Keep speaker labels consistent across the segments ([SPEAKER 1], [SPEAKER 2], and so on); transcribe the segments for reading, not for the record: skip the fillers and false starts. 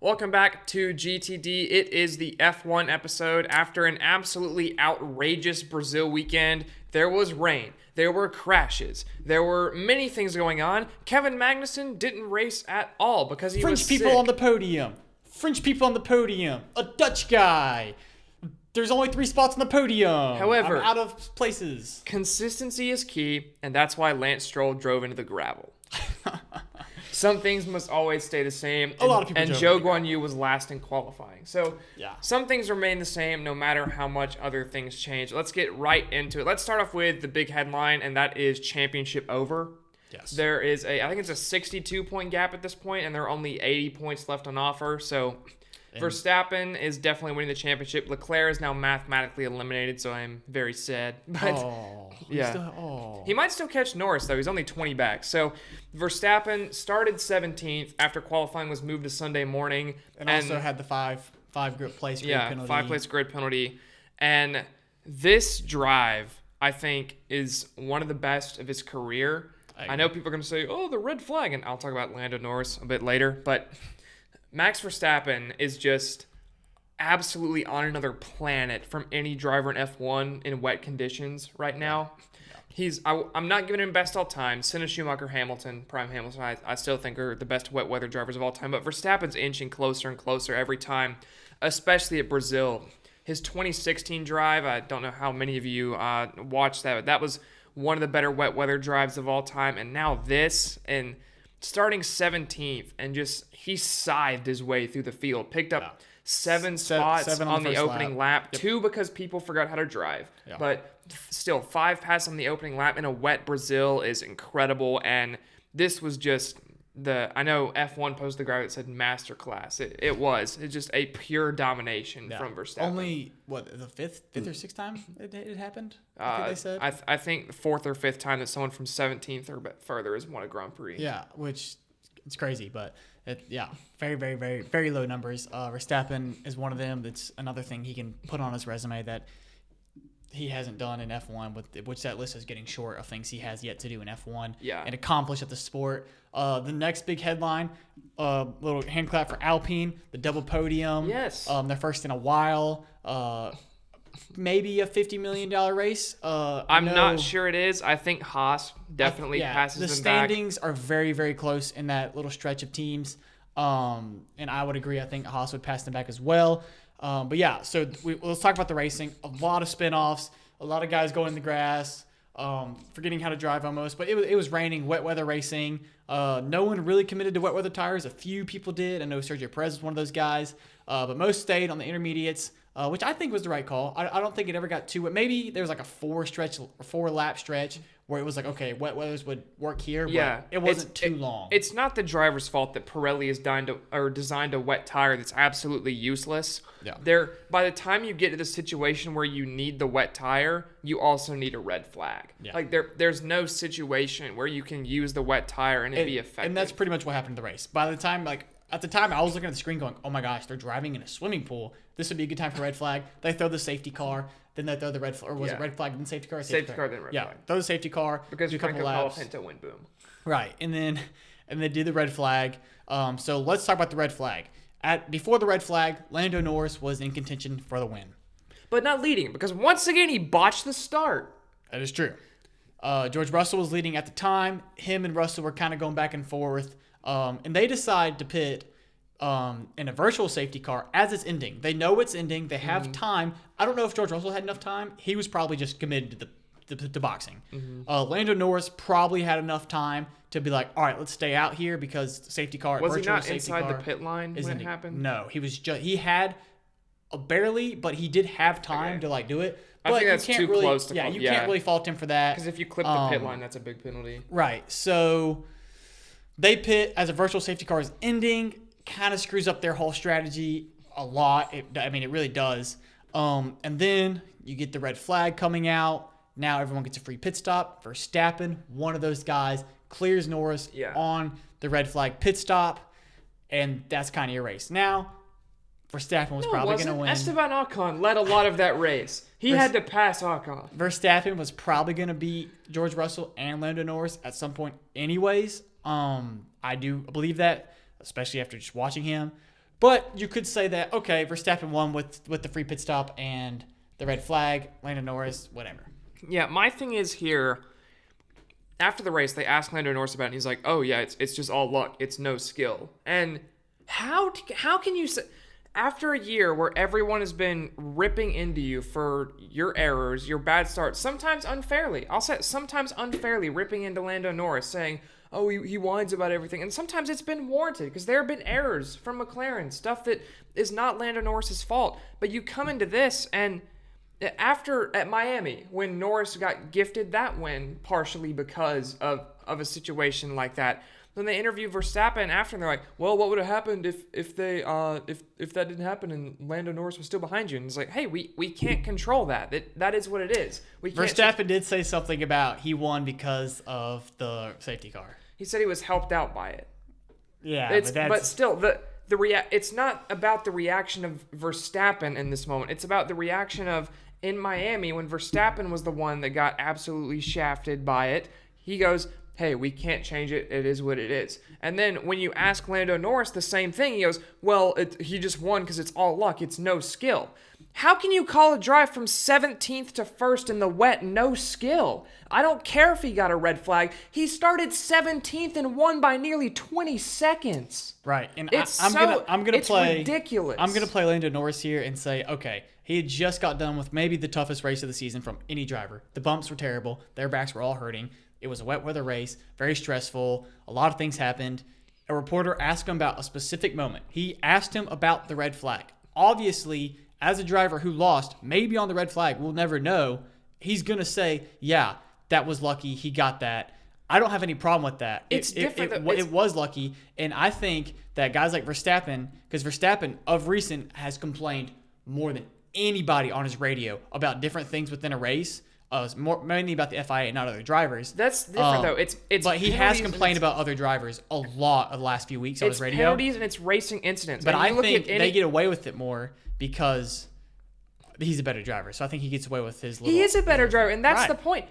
[SPEAKER 1] Welcome back to GTD. It is the F1 episode. After an absolutely outrageous Brazil weekend, there was rain, there were crashes, there were many things going on. Kevin Magnussen didn't race at all because he was sick.
[SPEAKER 2] French people on the podium. A Dutch guy. There's only 3 spots on the podium.
[SPEAKER 1] However,
[SPEAKER 2] I'm out of places.
[SPEAKER 1] Consistency is key, and that's why Lance Stroll drove into the gravel. Some things must always stay the same.
[SPEAKER 2] A lot of people.
[SPEAKER 1] And Zhou Guan Yu was last in qualifying. So
[SPEAKER 2] yeah,
[SPEAKER 1] some things remain the same no matter how much other things change. Let's get right into it. Let's start off with the big headline, and that is championship over.
[SPEAKER 2] Yes.
[SPEAKER 1] There is I think it's a 62-point gap at this point, and there are only 80 points left on offer. So Verstappen is definitely winning the championship. Leclerc is now mathematically eliminated, so I'm very sad. But he might still catch Norris, though. He's only 20 back. So Verstappen started 17th after qualifying was moved to Sunday morning.
[SPEAKER 2] And also had the five place grid penalty.
[SPEAKER 1] Yeah, 5-place grid penalty. And this drive, I think, is one of the best of his career. I know people are going to say, oh, the red flag, and I'll talk about Lando Norris a bit later, but Max Verstappen is just absolutely on another planet from any driver in F1 in wet conditions right now. I'm not giving him best all time. Senna, Schumacher, Hamilton, Prime Hamilton, I still think are the best wet weather drivers of all time. But Verstappen's inching closer and closer every time, especially at Brazil. His 2016 drive, I don't know how many of you watched that, but that was one of the better wet weather drives of all time. And now this, and starting 17th, and just he scythed his way through the field, picked up 7 spots on the opening lap.
[SPEAKER 2] Yep.
[SPEAKER 1] 2 because people forgot how to drive.
[SPEAKER 2] Yeah.
[SPEAKER 1] But still, 5 passes on the opening lap in a wet Brazil is incredible. And this was just I know F1 posted the graphic that said masterclass. It was. It's just a pure domination from Verstappen.
[SPEAKER 2] Only, the fifth or 6th time it happened? I think they said?
[SPEAKER 1] I think the 4th or 5th time that someone from 17th or further has won a Grand Prix.
[SPEAKER 2] Yeah, which it's crazy, but very, very, very, very low numbers. Verstappen is one of them. That's another thing he can put on his resume that he hasn't done in F1, which that list is getting short of things he has yet to do in F1 and accomplish at the sport. The next big headline, little hand clap for Alpine, the double podium.
[SPEAKER 1] Yes.
[SPEAKER 2] Their first in a while. Maybe a $50 million race.
[SPEAKER 1] I'm not sure it is. I think Haas definitely passes them back.
[SPEAKER 2] The standings are very, very close in that little stretch of teams. And I would agree. I think Haas would pass them back as well. But yeah, so let's talk about the racing. A lot of spin-offs, a lot of guys going in the grass, forgetting how to drive almost. But it was raining, wet weather racing. No one really committed to wet weather tires. A few people did. I know Sergio Perez was one of those guys. But most stayed on the intermediates, which I think was the right call. I don't think it ever got too wet. Maybe there was like a 4-lap stretch where it was like, okay, wet weathers would work here, but it wasn't too long.
[SPEAKER 1] It's not the driver's fault that Pirelli is designed a wet tire that's absolutely useless. Yeah. By the time you get to the situation where you need the wet tire, you also need a red flag. Yeah. Like there's no situation where you can use the wet tire and it be effective.
[SPEAKER 2] And that's pretty much what happened in the race. By the time, at the time, I was looking at the screen going, oh my gosh, they're driving in a swimming pool. This would be a good time for red flag. They throw the safety car. Then they throw the red flag. Or was it red flag, then safety car?
[SPEAKER 1] Safety car, then red flag.
[SPEAKER 2] Yeah, throw the safety car.
[SPEAKER 1] Because
[SPEAKER 2] do a couple laps.
[SPEAKER 1] Pinto win, boom.
[SPEAKER 2] Right, and then do the red flag. So let's talk about the red flag. Before the red flag, Lando Norris was in contention for the win.
[SPEAKER 1] But not leading, because once again, he botched the start.
[SPEAKER 2] That is true. George Russell was leading at the time. Him and Russell were kind of going back and forth. And they decide to pit in a virtual safety car as it's ending. They know it's ending. They have time. I don't know if George Russell had enough time. He was probably just committed to boxing. Lando Norris probably had enough time to be like, all right, let's stay out here because the safety car.
[SPEAKER 1] Was he not inside the pit line when it happened?
[SPEAKER 2] No, he had barely, but he did have time to do it.
[SPEAKER 1] I think that's too close to
[SPEAKER 2] you can't really fault him for that.
[SPEAKER 1] Because if you clip the pit line, that's a big penalty.
[SPEAKER 2] Right. So they pit as a virtual safety car is ending. Kind of screws up their whole strategy a lot. It really does. And then you get the red flag coming out. Now everyone gets a free pit stop. Verstappen, one of those guys, clears Norris on the red flag pit stop. And that's kind of your race. Now, Verstappen was probably going to win.
[SPEAKER 1] Esteban Ocon led a lot of that race. He had to pass Ocon.
[SPEAKER 2] Verstappen was probably going to beat George Russell and Lando Norris at some point anyways. I do believe that, especially after just watching him. But you could say that, okay, Verstappen won with the free pit stop and the red flag, Lando Norris, whatever.
[SPEAKER 1] Yeah, my thing is here, after the race, they asked Lando Norris about it, and he's like, oh, yeah, it's just all luck. It's no skill. And how can you say, after a year where everyone has been ripping into you for your errors, your bad starts, sometimes unfairly, I'll say sometimes unfairly ripping into Lando Norris, saying, oh, he whines about everything. And sometimes it's been warranted because there have been errors from McLaren, stuff that is not Lando Norris's fault. But you come into this, and after at Miami, when Norris got gifted that win partially because of a situation like that, then they interview Verstappen after, and they're like, well, what would have happened if that didn't happen and Lando Norris was still behind you? And it's like, hey, we can't control that. That is what it is.
[SPEAKER 2] Verstappen did say something about he won because of the safety car.
[SPEAKER 1] He said he was helped out by it.
[SPEAKER 2] Yeah,
[SPEAKER 1] but still, it's not about the reaction of Verstappen in this moment. It's about the reaction of in Miami when Verstappen was the one that got absolutely shafted by it. He goes, hey, we can't change it. It is what it is. And then when you ask Lando Norris the same thing, he goes, well, he just won because it's all luck. It's no skill. How can you call a drive from 17th to 1st in the wet no skill? I don't care if he got a red flag. He started 17th and won by nearly 20 seconds.
[SPEAKER 2] Right. And
[SPEAKER 1] I'm gonna play ridiculous.
[SPEAKER 2] I'm gonna play Lando Norris here and say, okay, he had just got done with maybe the toughest race of the season from any driver. The bumps were terrible. Their backs were all hurting. It was a wet weather race, very stressful. A lot of things happened. A reporter asked him about a specific moment. He asked him about the red flag. Obviously, as a driver who lost, maybe on the red flag, we'll never know. He's going to say, yeah, that was lucky. He got that. I don't have any problem with that.
[SPEAKER 1] It's different.
[SPEAKER 2] It was lucky. And I think that guys like Verstappen, because Verstappen of recent has complained more than anybody on his radio about different things within a race. Mainly about the FIA, not other drivers.
[SPEAKER 1] That's different, though. It's
[SPEAKER 2] but he has complained about other drivers a lot of the last few weeks on his radio.
[SPEAKER 1] It's penalties and it's racing incidents.
[SPEAKER 2] But I think they get away with it more because he's a better driver. So I think he gets away with his little...
[SPEAKER 1] He is a better driver, and that's the point.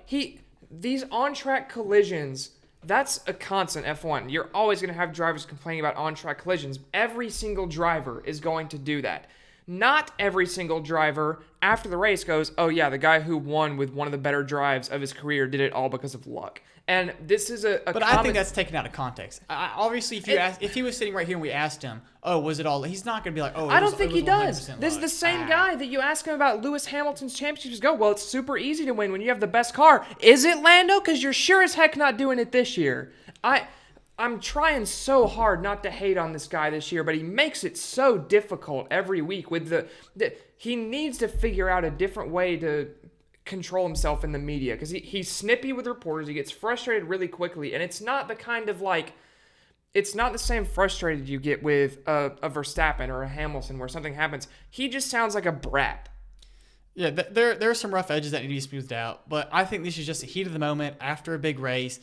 [SPEAKER 1] These on-track collisions, that's a constant F1. You're always going to have drivers complaining about on-track collisions. Every single driver is going to do that. Not every single driver after the race goes, oh yeah, the guy who won with one of the better drives of his career did it all because of luck. And this is
[SPEAKER 2] But I think that's taken out of context. Obviously, if he was sitting right here and we asked him, oh, was it all... He's not going to be like, oh,
[SPEAKER 1] I don't think he does.
[SPEAKER 2] Luck.
[SPEAKER 1] This is the same guy that you ask him about Lewis Hamilton's championships. Go, well, it's super easy to win when you have the best car. Is it, Lando? Because you're sure as heck not doing it this year. I'm trying so hard not to hate on this guy this year, but he makes it so difficult every week with he needs to figure out a different way to control himself in the media because he's snippy with reporters. He gets frustrated really quickly, and it's not the kind of it's not the same frustrated you get with a Verstappen or a Hamilton where something happens. He just sounds like a brat.
[SPEAKER 2] Yeah, there are some rough edges that need to be smoothed out, but I think this is just a heat of the moment after a big race.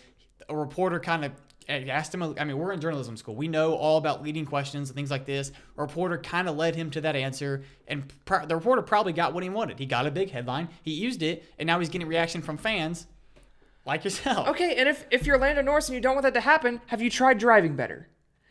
[SPEAKER 2] A reporter kind of asked him, I mean, we're in journalism school. We know all about leading questions and things like this. A reporter kind of led him to that answer, and the reporter probably got what he wanted. He got a big headline. He used it, and now he's getting reaction from fans like yourself.
[SPEAKER 1] Okay, and if you're Lando Norris and you don't want that to happen, have you tried driving better?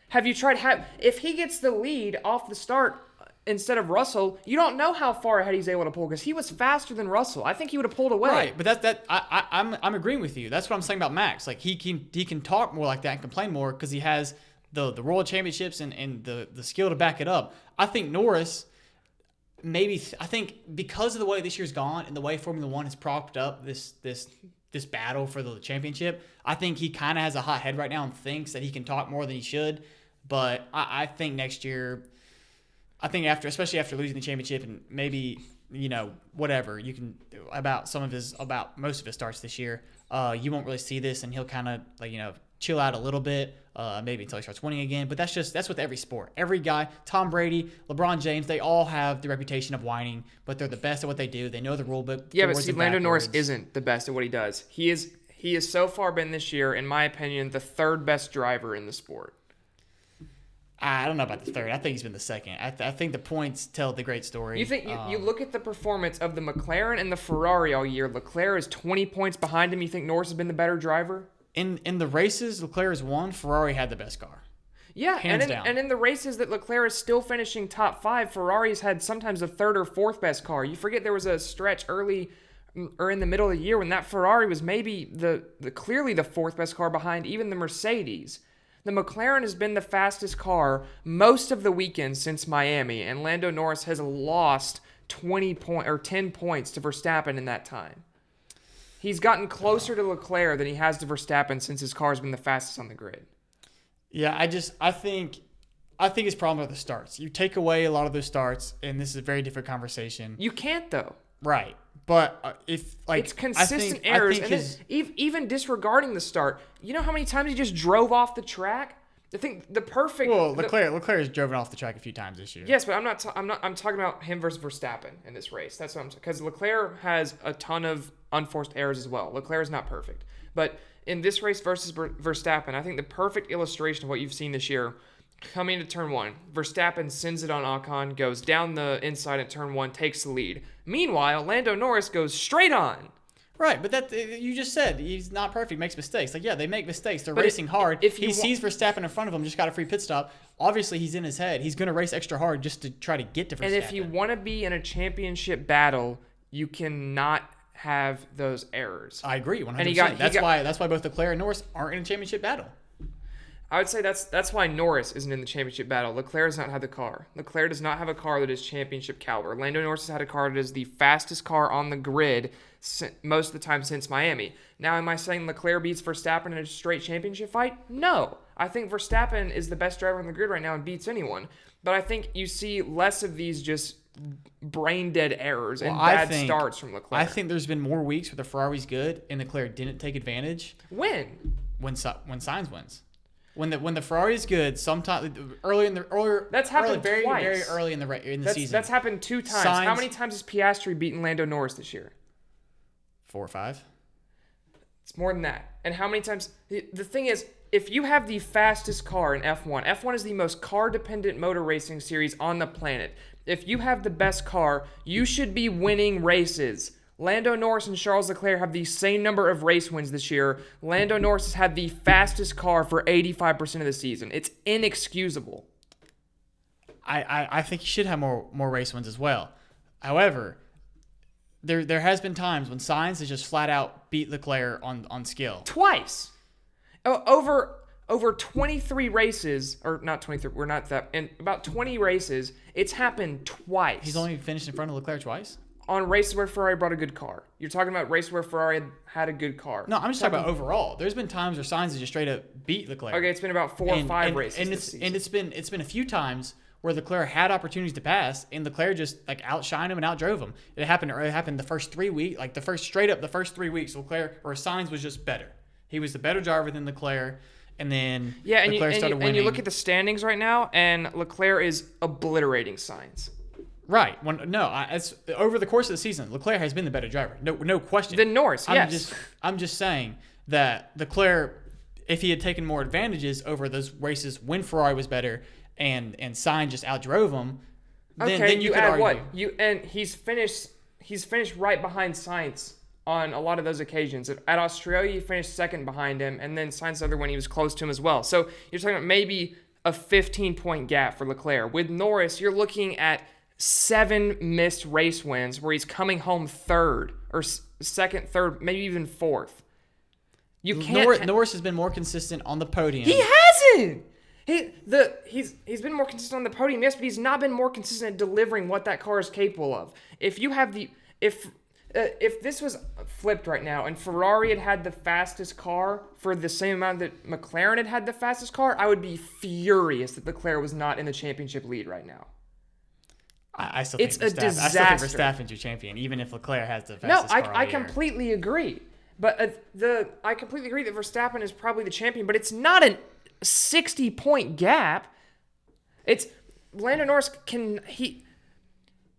[SPEAKER 1] Have you tried... if he gets the lead off the start instead of Russell, you don't know how far ahead he's able to pull because he was faster than Russell. I think he would have pulled away.
[SPEAKER 2] Right, but I'm agreeing with you. That's what I'm saying about Max. Like he can talk more like that and complain more because he has the World Championships and the skill to back it up. I think Norris I think because of the way this year's gone and the way Formula One has propped up this battle for the championship, I think he kind of has a hot head right now and thinks that he can talk more than he should. But I think next year. I think especially after losing the championship and maybe, whatever you can about most of his starts this year, you won't really see this and he'll kind of chill out a little bit, maybe until he starts winning again. But that's with every sport. Every guy, Tom Brady, LeBron James, they all have the reputation of whining, but they're the best at what they do. They know the rule book.
[SPEAKER 1] Yeah, but see, Lando Norris isn't the best at what he does. He has so far been this year, in my opinion, the third best driver in the sport.
[SPEAKER 2] I don't know about the third. I think he's been the second. I think the points tell the great story.
[SPEAKER 1] You think you look at the performance of the McLaren and the Ferrari all year. Leclerc is 20 points behind him. You think Norris has been the better driver?
[SPEAKER 2] In the races Leclerc has won, Ferrari had the best car.
[SPEAKER 1] Yeah,
[SPEAKER 2] Hands down.
[SPEAKER 1] And in the races that Leclerc is still finishing top 5, Ferrari's had sometimes the third or fourth best car. You forget there was a stretch early or in the middle of the year when that Ferrari was maybe the clearly the fourth best car behind even the Mercedes. The McLaren has been the fastest car most of the weekend since Miami, and Lando Norris has lost 10 points to Verstappen in that time. He's gotten closer to Leclerc than he has to Verstappen since his car has been the fastest on the grid.
[SPEAKER 2] Yeah, I think his problem are the starts. You take away a lot of those starts, and this is a very different conversation.
[SPEAKER 1] You can't though.
[SPEAKER 2] Right, but if like
[SPEAKER 1] it's consistent errors, and then even disregarding the start, you know how many times he just drove off the track? I think the perfect.
[SPEAKER 2] Well, Leclerc has driven off the track a few times this year.
[SPEAKER 1] Yes, but I'm talking about him versus Verstappen in this race. That's what I'm because Leclerc has a ton of unforced errors as well. Leclerc is not perfect, but in this race versus Verstappen, I think the perfect illustration of what you've seen this year, coming into turn 1, Verstappen sends it on Ocon, goes down the inside at turn 1, takes the lead. Meanwhile, Lando Norris goes straight on.
[SPEAKER 2] Right, but that you just said he's not perfect, makes mistakes. Like, yeah, they make mistakes. They're racing hard.
[SPEAKER 1] If
[SPEAKER 2] he sees Verstappen in front of him, just got a free pit stop. Obviously, he's in his head. He's going to race extra hard just to try to get to Verstappen.
[SPEAKER 1] And if you want to be in a championship battle, you cannot have those errors.
[SPEAKER 2] I agree, 100%. That's why both Leclerc and Norris aren't in a championship battle.
[SPEAKER 1] I would say that's why Norris isn't in the championship battle. Leclerc does not have the car. Leclerc does not have a car that is championship caliber. Lando Norris has had a car that is the fastest car on the grid most of the time since Miami. Now, am I saying Leclerc beats Verstappen in a straight championship fight? No. I think Verstappen is the best driver on the grid right now and beats anyone. But I think you see less of these just brain-dead errors and bad starts from Leclerc.
[SPEAKER 2] I think there's been more weeks where the Ferrari's good and Leclerc didn't take advantage.
[SPEAKER 1] When
[SPEAKER 2] Sainz wins. When the Ferrari is good, sometimes
[SPEAKER 1] that's happened
[SPEAKER 2] very
[SPEAKER 1] twice.
[SPEAKER 2] Very early in the season.
[SPEAKER 1] That's happened 2 times. How many times has Piastri beaten Lando Norris this year?
[SPEAKER 2] 4 or 5.
[SPEAKER 1] It's more than that. And how many times? The thing is, if you have the fastest car in F1 is the most car-dependent motor racing series on the planet. If you have the best car, you should be winning races. Lando Norris and Charles Leclerc have the same number of race wins this year. Lando Norris has had the fastest car for 85% of the season. It's inexcusable.
[SPEAKER 2] I think he should have more race wins as well. However, there has been times when Sainz has just flat out beat Leclerc on skill.
[SPEAKER 1] Twice. Over 23 races, or not 23, we're not that, in about 20 races, it's happened twice.
[SPEAKER 2] He's only finished in front of Leclerc twice?
[SPEAKER 1] On races where Ferrari brought a good car. You're talking about races where Ferrari had a good car.
[SPEAKER 2] No, I'm just talking about overall. There's been times where Sainz has just straight up beat Leclerc.
[SPEAKER 1] Okay, it's been about 4 or 5 races
[SPEAKER 2] and it's been a few times where Leclerc had opportunities to pass, and Leclerc just like outshined him and outdrove him. It happened the first 3 weeks, like the first 3 weeks. Leclerc or Sainz was just better. He was the better driver than Leclerc, and then Leclerc started winning.
[SPEAKER 1] And you look at the standings right now, and Leclerc is obliterating Sainz.
[SPEAKER 2] Right. It's over the course of the season, Leclerc has been the better driver. No question.
[SPEAKER 1] Than Norris, yes.
[SPEAKER 2] I'm just saying that Leclerc, if he had taken more advantages over those races when Ferrari was better and Sainz just outdrove him, then you could argue.
[SPEAKER 1] What? He's finished right behind Sainz on a lot of those occasions. At Australia, he finished second behind him, and then Sainz the other one, he was close to him as well. So you're talking about maybe a 15-point gap for Leclerc. With Norris, you're looking at 7 missed race wins where he's coming home third or second, third, maybe even fourth.
[SPEAKER 2] Norris has been more consistent on the podium.
[SPEAKER 1] He hasn't. He's been more consistent on the podium, yes, but he's not been more consistent at delivering what that car is capable of. If you have if this was flipped right now and Ferrari had the fastest car for the same amount that McLaren had the fastest car, I would be furious that Leclerc was not in the championship lead right now.
[SPEAKER 2] I still think
[SPEAKER 1] it's a disaster.
[SPEAKER 2] I still think Verstappen's your champion, even if Leclerc has the fastest car.
[SPEAKER 1] No, I completely agree. But I completely agree that Verstappen is probably the champion, but it's not a 60-point gap. It's Lando Norris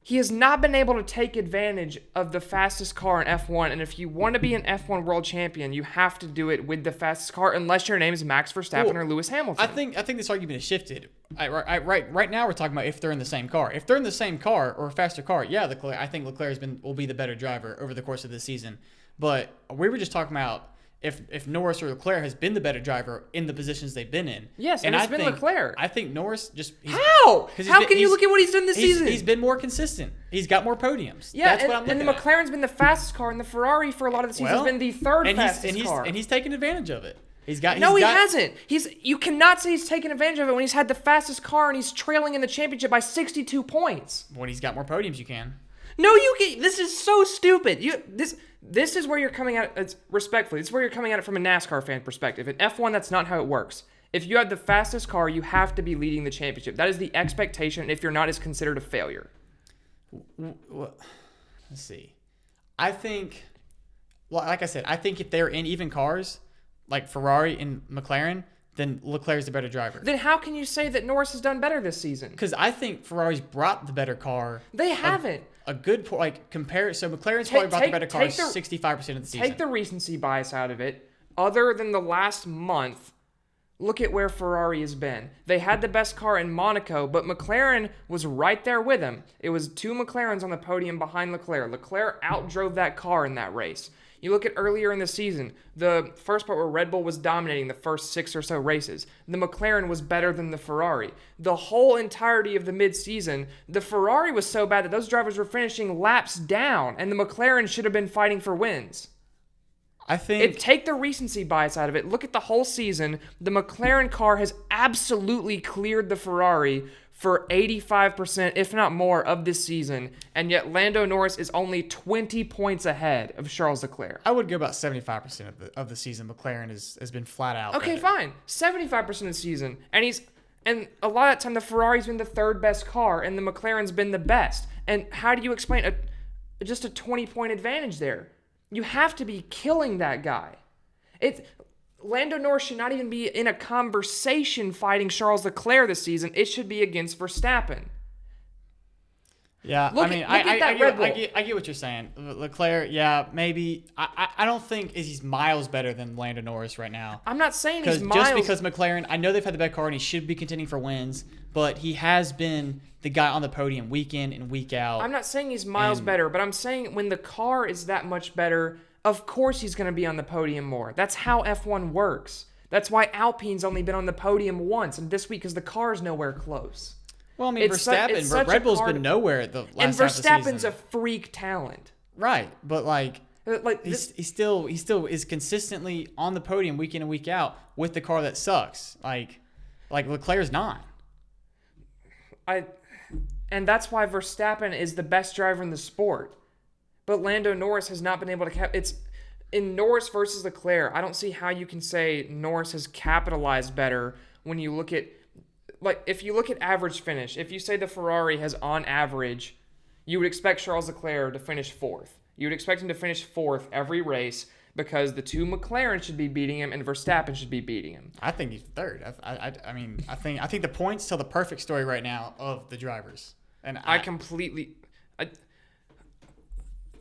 [SPEAKER 1] he has not been able to take advantage of the fastest car in F1, and if you want to be an F1 world champion, you have to do it with the fastest car, unless your name is Max Verstappen or Lewis Hamilton.
[SPEAKER 2] I think this argument has shifted. Right now, we're talking about if they're in the same car. If they're in the same car or a faster car, I think Leclerc will be the better driver over the course of this season. But we were just talking about if Norris or Leclerc has been the better driver in the positions they've been in.
[SPEAKER 1] Yes, and it's been Leclerc.
[SPEAKER 2] I think Norris
[SPEAKER 1] How can you look at what he's done this season?
[SPEAKER 2] He's been more consistent. He's got more podiums.
[SPEAKER 1] Yeah,
[SPEAKER 2] That's what I'm looking
[SPEAKER 1] and the
[SPEAKER 2] at.
[SPEAKER 1] McLaren's been the fastest car, and the Ferrari for a lot of the season has been the third fastest car.
[SPEAKER 2] And he's taken advantage of it. He
[SPEAKER 1] hasn't. You cannot say he's taken advantage of it when he's had the fastest car and he's trailing in the championship by 62 points.
[SPEAKER 2] When he's got more podiums, you can.
[SPEAKER 1] No, you can. This is so stupid. This is where you're coming at it, respectfully. This is where you're coming at it from a NASCAR fan perspective. In F1, that's not how it works. If you have the fastest car, you have to be leading the championship. That is the expectation, and if you're not, it's considered a failure.
[SPEAKER 2] Well, let's see. I think, like I said, I think if they're in even cars, like Ferrari and McLaren, then Leclerc's the better driver.
[SPEAKER 1] Then how can you say that Norris has done better this season?
[SPEAKER 2] Because I think Ferrari's brought the better car.
[SPEAKER 1] They haven't.
[SPEAKER 2] A good compare. So McLaren's probably brought the better car 65% of the season.
[SPEAKER 1] Take the recency bias out of it. Other than the last month, look at where Ferrari has been. They had the best car in Monaco, but McLaren was right there with him. It was 2 McLarens on the podium behind Leclerc. Leclerc outdrove that car in that race. You look at earlier in the season, the first part where Red Bull was dominating the first 6 or so races. The McLaren was better than the Ferrari. The whole entirety of the mid-season, the Ferrari was so bad that those drivers were finishing laps down, and the McLaren should have been fighting for wins. Take the recency bias out of it. Look at the whole season. The McLaren car has absolutely cleared the Ferrari for 85%, if not more, of this season, and yet Lando Norris is only 20 points ahead of Charles Leclerc.
[SPEAKER 2] I would go about 75% of the season. McLaren has been flat out.
[SPEAKER 1] Okay,
[SPEAKER 2] better.
[SPEAKER 1] fine. 75% of the season, and a lot of that time the Ferrari's been the third best car, and the McLaren's been the best. And how do you explain just a 20-point advantage there? You have to be killing that guy. Lando Norris should not even be in a conversation fighting Charles Leclerc this season. It should be against Verstappen.
[SPEAKER 2] Yeah, I get what you're saying. Leclerc, yeah, maybe. I don't think he's miles better than Lando Norris right now.
[SPEAKER 1] I'm not saying he's miles.
[SPEAKER 2] Just because McLaren, I know they've had the better car and he should be contending for wins, but he has been the guy on the podium week in and week out.
[SPEAKER 1] I'm not saying he's miles better, but I'm saying when the car is that much better, of course he's going to be on the podium more. That's how F1 works. That's why Alpine's only been on the podium once, and this week because the car's nowhere close.
[SPEAKER 2] Well, I mean, Verstappen, Red Bull's been nowhere the last half of the season.
[SPEAKER 1] And Verstappen's a freak talent.
[SPEAKER 2] Right, but he still is consistently on the podium week in and week out with the car that sucks. Like Leclerc's not.
[SPEAKER 1] And that's why Verstappen is the best driver in the sport. But Lando Norris has not been able to it's in Norris versus Leclerc. I don't see how you can say Norris has capitalized better when you look at if you look at average finish. If you say the Ferrari has on average, you would expect Charles Leclerc to finish 4th. You would expect him to finish 4th every race because the 2 McLarens should be beating him and Verstappen should be beating him.
[SPEAKER 2] I think he's 3rd. I think the points tell the perfect story right now of the drivers. And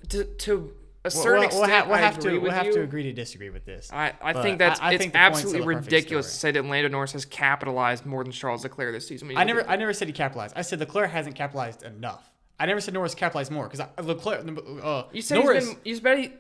[SPEAKER 2] to a certain extent, we'll have to agree to disagree with this.
[SPEAKER 1] I think it's absolutely ridiculous to say that Lando Norris has capitalized more than Charles Leclerc this season.
[SPEAKER 2] I never said he capitalized. I said Leclerc hasn't capitalized enough. I never said Norris capitalized more because Leclerc.
[SPEAKER 1] You said Norris.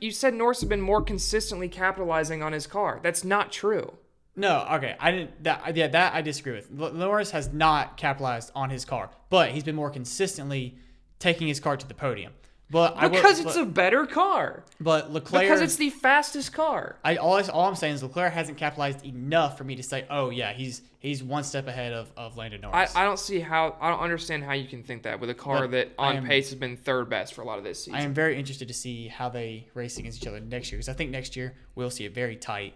[SPEAKER 1] You said Norris has been more consistently capitalizing on his car. That's not true.
[SPEAKER 2] No, okay, I didn't. That I disagree with. Norris has not capitalized on his car, but he's been more consistently taking his car to the podium.
[SPEAKER 1] Because it's a better car.
[SPEAKER 2] But Leclerc,
[SPEAKER 1] because it's the fastest car.
[SPEAKER 2] All I'm saying is Leclerc hasn't capitalized enough for me to say, oh yeah, he's one step ahead of Lando Norris.
[SPEAKER 1] I don't understand how you can think that with a car that on pace has been 3rd best for a lot of this season.
[SPEAKER 2] I am very interested to see how they race against each other next year because I think next year we'll see a very tight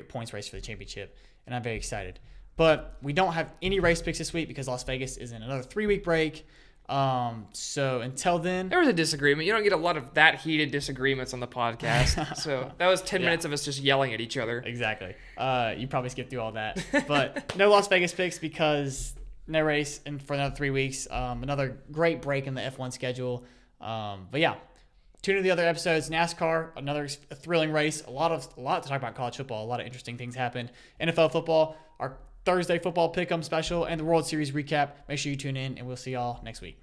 [SPEAKER 2] points race for the championship, and I'm very excited. But we don't have any race picks this week because Las Vegas is in another 3-week break. So until then,
[SPEAKER 1] there was a disagreement. You don't get a lot of that heated disagreements on the podcast. So that was 10 minutes of us just yelling at each other.
[SPEAKER 2] Exactly. You probably skipped through all that, but no Las Vegas picks because no race for another 3 weeks. Another great break in the F1 schedule. But yeah, tune into the other episodes. NASCAR, another thrilling race. A lot to talk about college football. A lot of interesting things happened. NFL football, our Thursday football pick'em special, and the World Series recap. Make sure you tune in, and we'll see y'all next week.